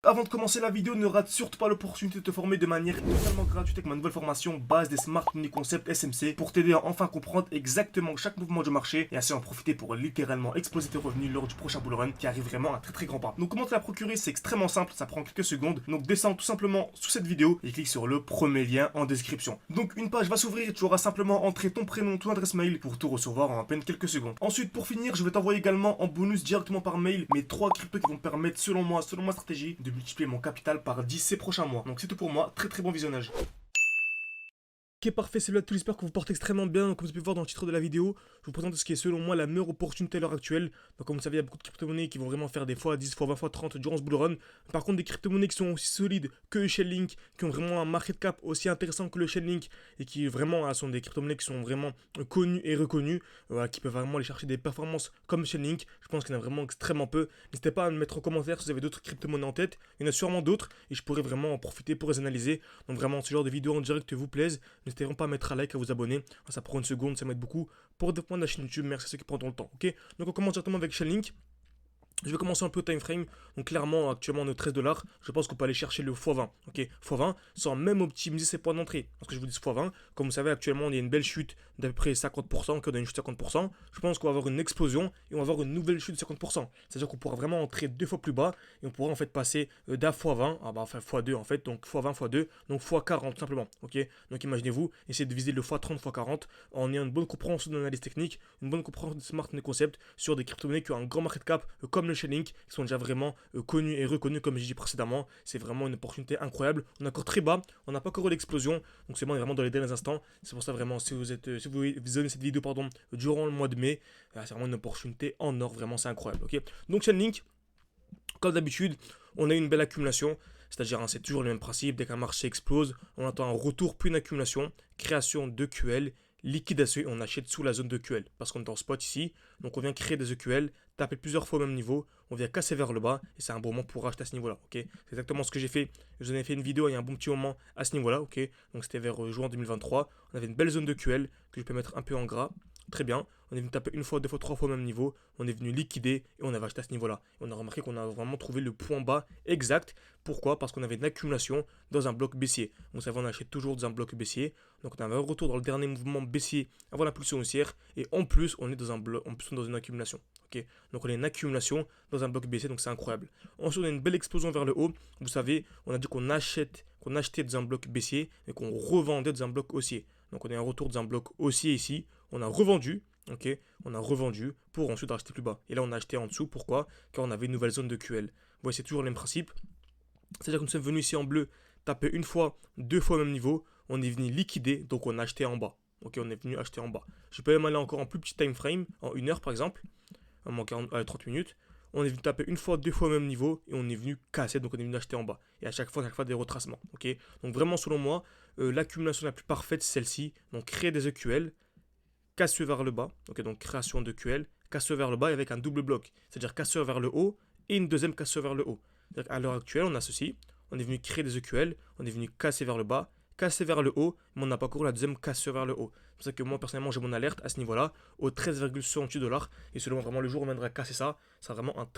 avant de commencer la vidéo, ne rate surtout pas l'opportunité de te former de manière totalement gratuite avec ma nouvelle formation base des Smart Money Concept SMC pour t'aider à enfin comprendre exactement chaque mouvement du marché et ainsi en profiter pour littéralement exploser tes revenus lors du prochain bull run qui arrive vraiment à très grand pas. Donc comment te la procurer, c'est extrêmement simple, ça prend quelques secondes. Donc descends tout simplement sous cette vidéo et clique sur le premier lien en description. Donc une page va s'ouvrir et tu auras simplement entré ton prénom, ton adresse mail pour tout recevoir en à peine quelques secondes. Ensuite, pour finir, je vais t'envoyer également en bonus directement par mail mes 3 cryptos qui vont me permettre selon moi, selon ma stratégie, de multiplier mon capital par 10 ces prochains mois. Donc c'est tout pour moi, très bon visionnage. Ok, parfait, c'est là tout, j'espère que vous portez extrêmement bien. Donc, comme vous pouvez voir dans le titre de la vidéo, je vous présente ce qui est selon moi la meilleure opportunité à l'heure actuelle. Donc comme vous savez, il y a beaucoup de crypto-monnaies qui vont vraiment faire des fois 10, fois 20, fois 30 durant ce bull run. Par contre, des crypto-monnaies qui sont aussi solides que le Chainlink, qui ont vraiment un market cap aussi intéressant que le Chainlink et qui vraiment sont des crypto-monnaies qui sont vraiment connues et reconnues, qui peuvent vraiment aller chercher des performances comme Chainlink. Je pense qu'il y en a vraiment extrêmement peu. N'hésitez pas à me mettre en commentaire si vous avez d'autres crypto-monnaies en tête. Il y en a sûrement d'autres et je pourrais vraiment en profiter pour les analyser. Donc vraiment, ce genre de vidéo en direct vous plaise. N'hésitez vraiment pas à mettre un like, à vous abonner. Ça prend une seconde, ça m'aide beaucoup pour développer la chaîne YouTube. Merci à ceux qui prendront le temps. Ok, donc on commence directement avec Chainlink. Je vais commencer un peu au time frame. Donc clairement, actuellement on est au 13 $. Je pense qu'on peut aller chercher le x20. Ok, x20 sans même optimiser ses points d'entrée. Parce que je vous dis x20, comme vous savez actuellement on a une belle chute d'à peu près 50%, qu'on a une chute de 50%. Je pense qu'on va avoir une explosion et on va avoir une nouvelle chute de 50%. C'est-à-dire qu'on pourra vraiment entrer 2 fois plus bas et on pourra en fait passer d'un x20, enfin x2 en fait, donc x20, x2, donc x40 tout simplement. Ok, donc imaginez-vous, essayez de viser le x30, x40 en ayant une bonne compréhension d'analyse technique, une bonne compréhension de smart money concept sur des crypto-monnaies qui ont un grand market cap comme le Chainlink, qui sont déjà vraiment connus et reconnus comme j'ai dit précédemment. C'est vraiment une opportunité incroyable. On est encore très bas, on n'a pas encore eu l'explosion, donc c'est bon, on est vraiment dans les derniers instants. C'est pour ça vraiment, si vous visionnez cette vidéo durant le mois de mai, c'est vraiment une opportunité en or, vraiment c'est incroyable. Ok, donc Chainlink, comme d'habitude, on a une belle accumulation. C'est-à-dire, c'est toujours le même principe. Dès qu'un marché explose, on attend un retour puis une accumulation, création de QL, liquidation et on achète sous la zone de QL. Parce qu'on est en spot ici, donc on vient créer des EQL, taper plusieurs fois au même niveau, on vient casser vers le bas et c'est un bon moment pour acheter à ce niveau-là. Ok, c'est exactement ce que j'ai fait. Je vous en ai fait une vidéo il y a un bon petit moment à ce niveau-là. Ok, donc c'était vers juin 2023. On avait une belle zone de QL que je peux mettre un peu en gras. Très bien, on est venu taper une fois, deux fois, trois fois au même niveau, on est venu liquider et on avait acheté à ce niveau-là. Et on a remarqué qu'on a vraiment trouvé le point bas exact. Pourquoi? Parce qu'on avait une accumulation dans un bloc baissier. Vous savez, on achète toujours dans un bloc baissier. Donc on avait un retour dans le dernier mouvement baissier avant l'impulsion haussière. Et en plus, on est dans un bloc, en plus on est dans une accumulation. Okay, donc on a une accumulation dans un bloc baissier, donc c'est incroyable. Ensuite, on a une belle explosion vers le haut. Vous savez, on a dit qu'on achetait dans un bloc baissier et qu'on revendait dans un bloc haussier. Donc on a un retour dans un bloc haussier ici. On a revendu, ok, on a revendu pour ensuite acheter plus bas. Et là, on a acheté en dessous. Pourquoi? Car on avait une nouvelle zone de QL. Vous voyez, c'est toujours le même principe. C'est-à-dire que nous sommes venus ici en bleu, taper une fois, deux fois au même niveau. On est venu liquider, donc on a acheté en bas. Ok, on est venu acheter en bas. Je peux même aller encore en plus petit time frame, en 1 heure par exemple, en 30 minutes. On est venu taper une fois, deux fois au même niveau et on est venu casser, donc on est venu acheter en bas. Et à chaque fois des retracements. Ok, donc vraiment, selon moi, l'accumulation la plus parfaite, c'est celle-ci. Donc créer des EQL, casseur vers le bas, ok, donc création de QL, casseur vers le bas avec un double bloc, c'est-à-dire casseur vers le haut et une deuxième casseur vers le haut. À l'heure actuelle, on a ceci, on est venu créer des EQL, on est venu casser vers le bas, casser vers le haut, mais on n'a pas encore la deuxième casseur vers le haut. C'est pour ça que moi, personnellement, j'ai mon alerte à ce niveau-là, au 13,68 $, et selon moi, vraiment, le jour où on viendra casser ça, c'est vraiment un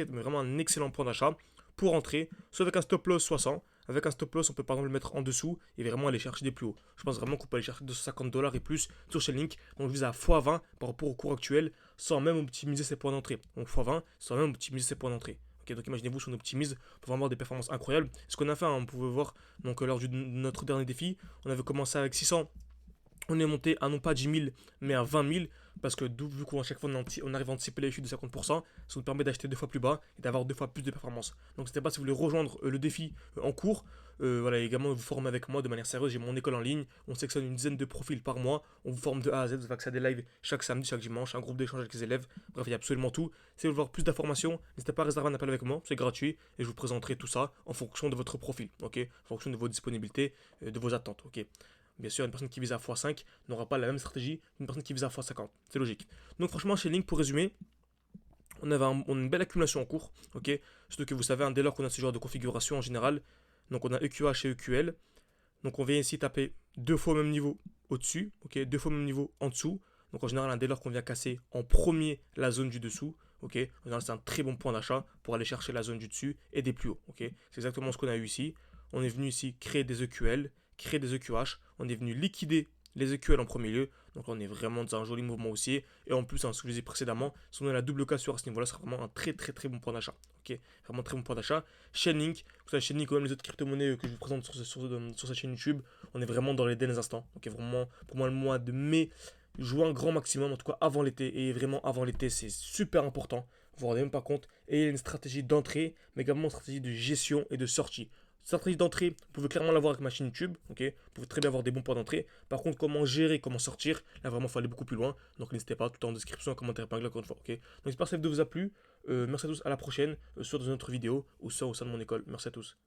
mais vraiment un excellent point d'achat pour entrer, soit avec un stop loss 60. Avec un stop loss, on peut par exemple le mettre en dessous et vraiment aller chercher des plus hauts. Je pense vraiment qu'on peut aller chercher 250 $ et plus sur Chainlink. Donc je vise à x20 par rapport au cours actuel sans même optimiser ses points d'entrée. Donc x20 sans même optimiser ses points d'entrée. Okay, donc imaginez-vous si on optimise pour vraiment avoir des performances incroyables. Ce qu'on a fait, on pouvait voir donc, lors de notre dernier défi, on avait commencé avec 600. On est monté à non pas 10 000 mais à 20 000 parce que vu qu'à chaque fois on arrive à anticiper les chutes de 50%, ça nous permet d'acheter 2 fois plus bas et d'avoir 2 fois plus de performance. Donc n'hésitez pas si vous voulez rejoindre le défi en cours, voilà, également vous former avec moi de manière sérieuse. J'ai mon école en ligne, on sélectionne une dizaine de profils par mois, on vous forme de A à Z, vous avez accès à des lives chaque samedi, chaque dimanche, un groupe d'échange avec les élèves, bref il y a absolument tout. Si vous voulez voir plus d'informations, n'hésitez pas à réserver un appel avec moi, c'est gratuit et je vous présenterai tout ça en fonction de votre profil, ok, en fonction de vos disponibilités, de vos attentes, ok. Bien sûr, une personne qui vise à x5 n'aura pas la même stratégie qu'une personne qui vise à x50. C'est logique. Donc franchement, chez Link, pour résumer, on a une belle accumulation en cours. Ok, surtout que vous savez, dès lors qu'on a ce genre de configuration en général, donc on a EQH et EQL. Donc on vient ici taper 2 fois au même niveau au-dessus, ok, 2 fois au même niveau en dessous. Donc en général, dès lors qu'on vient casser en premier la zone du dessous, ok. En général, c'est un très bon point d'achat pour aller chercher la zone du dessus et des plus hauts, ok. C'est exactement ce qu'on a eu ici. On est venu ici créer des EQL, créer des EQH. On est venu liquider les EQL en premier lieu. Donc on est vraiment dans un joli mouvement haussier. Et en plus, ce que je vous ai dit précédemment, si on a la double cassure à ce niveau-là, ce sera vraiment un très très très bon point d'achat. Ok, vraiment très bon point d'achat. Chainlink, vous savez, Chainlink, comme les autres crypto-monnaies que je vous présente sur cette chaîne YouTube, on est vraiment dans les derniers instants. Ok, vraiment, pour moi, le mois de mai, jouer un grand maximum, en tout cas avant l'été. Et vraiment, avant l'été, c'est super important. Vous vous rendez même pas compte. Et il y a une stratégie d'entrée, mais également une stratégie de gestion et de sortie. Stratégie d'entrée, vous pouvez clairement l'avoir avec ma chaîne YouTube, ok. Vous pouvez très bien avoir des bons points d'entrée. Par contre, comment gérer, comment sortir, là vraiment, il faut aller beaucoup plus loin. Donc n'hésitez pas, tout en description, en commentaire épinglé, encore une fois, ok. Donc j'espère que cette vidéo vous a plu. Merci à tous, à la prochaine, soit dans une autre vidéo, ou soit au sein de mon école. Merci à tous.